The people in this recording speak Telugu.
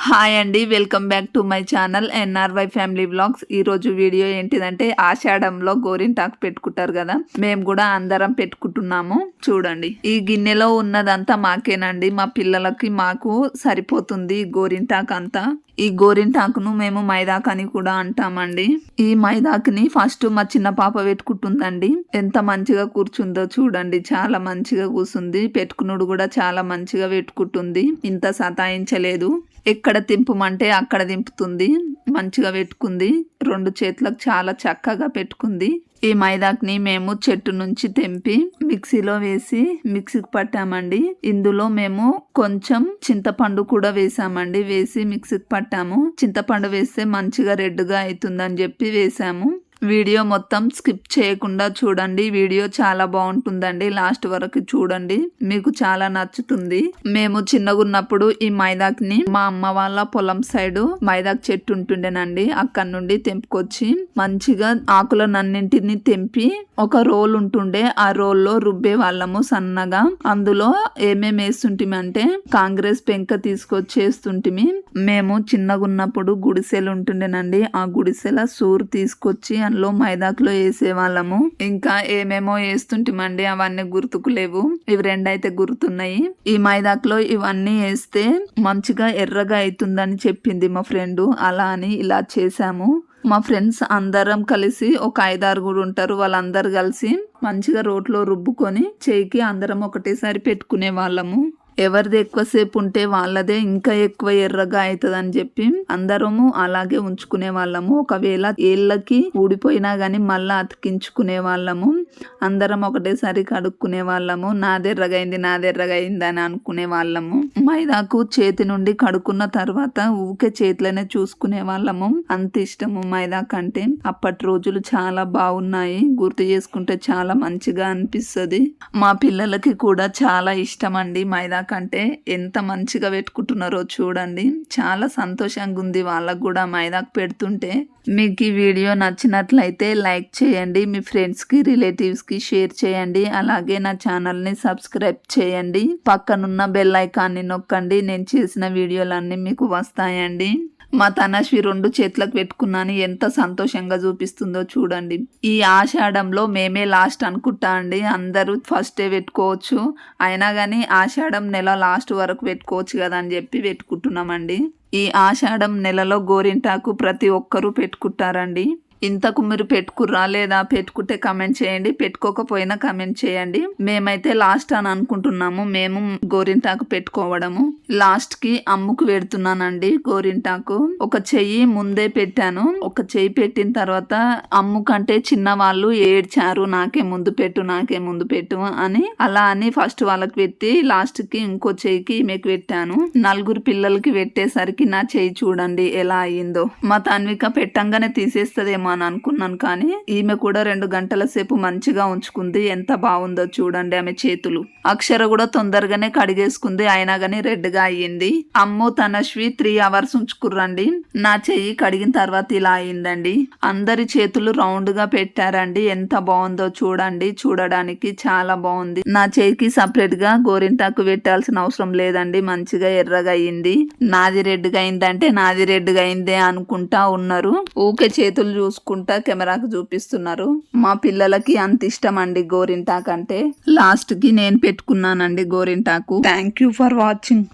హాయ్ అండి, welcome back to my channel ఎన్ఆర్వై family vlogs. ఈ రోజు వీడియో ఏంటిదంటే ఆషాఢంలో గోరింటాకు పెట్టుకుంటారు కదా, మేము కూడా అందరం పెట్టుకుంటున్నాము. చూడండి, ఈ గిన్నెలో ఉన్నదంతా మాకేనండి, మా పిల్లలకి మాకు సరిపోతుంది గోరింటాకు అంతా. ఈ గోరింటాకును మేము మైదాకు అని కూడా అంటామండి. ఈ మైదాకుని ఫస్ట్ మా చిన్న పాప పెట్టుకుంటుందండి. ఎంత మంచిగా కూర్చుందో చూడండి, చాలా మంచిగా కూర్చుంది. పెట్టుకునుడు కూడా చాలా మంచిగా పెట్టుకుంటుంది, ఇంత సతాయించలేదు. ఎక్కడ దింపమంటే అక్కడ దింపుతుంది, మంచిగా పెట్టుకుంది. 2 చేతులకు చాలా చక్కగా పెట్టుకుంది. ఈ మైదాకుని మేము చెట్టు నుంచి తెంపి మిక్సీలో వేసి మిక్సీకి పట్టామండి. ఇందులో మేము కొంచెం చింతపండు కూడా వేసామండి. వేసి మిక్సీకి పట్టాము. చింతపండు వేస్తే మంచిగా రెడ్గా అవుతుందని చెప్పి వేసాము. వీడియో మొత్తం స్కిప్ చేయకుండా చూడండి, వీడియో చాలా బాగుంటుందండి. లాస్ట్ వరకు చూడండి, మీకు చాలా నచ్చుతుంది. మేము చిన్నగా ఉన్నప్పుడు ఈ మైదాకుని మా అమ్మ వాళ్ళ పొలం సైడ్ మైదాకు చెట్టు ఉంటుండేనండి, అక్కడి నుండి తెంపుకొచ్చి మంచిగా ఆకులన్నింటిని తెంపి ఒక రోల్ ఉంటుండే, ఆ రోల్లో రుబ్బే వాళ్ళము సన్నగా. అందులో ఏమేమి వేస్తుంటిమి అంటే కాంగ్రెస్ పెంక తీసుకొచ్చి వేస్తుంటిమి. మేము చిన్నగా ఉన్నప్పుడు గుడిసెలు ఉంటుండేనండి, ఆ గుడిసెల సూరు తీసుకొచ్చి అందులో మైదాకులో వేసేవాళ్ళము. ఇంకా ఏమేమో వేస్తుంటిమండి, అవన్నీ గుర్తుకు లేవు. ఇవి 2 అయితే గుర్తున్నాయి. ఈ మైదాకులో ఇవన్నీ వేస్తే మంచిగా ఎర్రగా అవుతుందని చెప్పింది మా ఫ్రెండ్. అలా అని ఇలా చేసాము. మా ఫ్రెండ్స్ అందరం కలిసి ఒక 5-6 ఉంటారు, వాళ్ళందరూ కలిసి మంచిగా రోట్లో రుబ్బుకొని చేయికి అందరం ఒకటేసారి పెట్టుకునే వాళ్ళము. ఎవరిది ఎక్కువసేపు ఉంటే వాళ్ళదే ఇంకా ఎక్కువ ఎర్రగా అవుతుందని చెప్పి అందరము అలాగే ఉంచుకునే వాళ్ళము. ఒకవేళ ఏళ్ళకి ఊడిపోయినా గానీ మళ్ళా అతికించుకునే వాళ్ళము. అందరం ఒకటేసారి కడుక్కునే వాళ్ళము. నాదెర్రగైంది అని అనుకునే వాళ్ళము. మైదాకు చేతి నుండి కడుక్కున్న తర్వాత ఊకే చేతిలోనే చూసుకునే వాళ్ళము. అంత ఇష్టము మైదాకు అంటే. అప్పటి రోజులు చాలా బాగున్నాయి, గుర్తు చేసుకుంటే చాలా మంచిగా అనిపిస్తుంది. మా పిల్లలకి కూడా చాలా ఇష్టం అండి మైదాకు అంటే. ఎంత మంచిగా పెట్టుకుంటున్నారో చూడండి, చాలా సంతోషంగా ఉంది వాళ్ళకు కూడా మైదాకు పెడుతుంటే. మీకు ఈ వీడియో నచ్చినట్లయితే లైక్ చేయండి, మీ ఫ్రెండ్స్కి రిలేటివ్స్కి షేర్ చేయండి. అలాగే నా ఛానల్ని సబ్స్క్రైబ్ చేయండి. పక్కనున్న బెల్ ఐకాన్ని నొక్కండి, నేను చేసిన వీడియోలన్నీ మీకు వస్తాయండి. మా తనశ్వి 2 చేతులకు పెట్టుకున్నాను, ఎంత సంతోషంగా చూపిస్తుందో చూడండి. ఈ ఆషాఢంలో మేమే లాస్ట్ అనుకుంటా అండి, అందరూ ఫస్టే పెట్టుకోవచ్చు. అయినా కానీ ఆషాఢం నెల లాస్ట్ వరకు పెట్టుకోవచ్చు కదా అని చెప్పి పెట్టుకుంటున్నామండి. ఈ ఆషాఢం నెలలో గోరింటాకు ప్రతి ఒక్కరూ పెట్టుకుంటారండి. ఇంతకు మీరు పెట్టుకుర్రా లేదా? పెట్టుకుంటే కమెంట్ చేయండి, పెట్టుకోకపోయినా కమెంట్ చేయండి. మేమైతే లాస్ట్ అని అనుకుంటున్నాము, మేము గోరింటాకు పెట్టుకోవడము. లాస్ట్ కి అమ్ముకు పెడుతున్నానండి గోరింటాకు. ఒక చెయ్యి ముందే పెట్టాను, ఒక చెయ్యి పెట్టిన తర్వాత అమ్ము కంటే చిన్న వాళ్ళు ఏడ్చారు, నాకే ముందు పెట్టు అని. అలా అని ఫస్ట్ వాళ్ళకి పెట్టి లాస్ట్ కి ఇంకో చెయ్యికి ఈమెకు పెట్టాను. 4 పిల్లలకి పెట్టేసరికి నా చెయ్యి చూడండి ఎలా అయ్యిందో. మా తన్విక పెట్టంగానే తీసేస్తదేమో అని అనుకున్నాను, కానీ ఈమె కూడా 2 గంటల సేపు మంచిగా ఉంచుకుంది. ఎంత బాగుందో చూడండి ఆమె చేతులు. అక్షర కూడా తొందరగానే కడిగేసుకుంది, అయినా గానీ రెడ్గా అయ్యింది. అమ్ము తనశ్వి 3 అవర్స్ ఉంచుకుర్రండి. నా చెయ్యి కడిగిన తర్వాత ఇలా అయ్యిందండి. అందరి చేతులు రౌండ్ గా పెట్టారండి, ఎంత బాగుందో చూడండి. చూడడానికి చాలా బాగుంది. నా చెయ్యికి సపరేట్ గా గోరింటాకు పెట్టాల్సిన అవసరం లేదండి, మంచిగా ఎర్రగా అయ్యింది. నాది రెడ్గా అయిందంటే నాది రెడ్గా అయిందే అనుకుంటా ఉన్నారు. ఊకే చేతులు చూసుకుంటా కెమెరాకు చూపిస్తున్నారు. మా పిల్లలకి అంత ఇష్టం అండి గోరింటాకు అంటే. లాస్ట్ కి నేను పెట్టుకున్నానండి గోరింటాకు. Thank you for watching.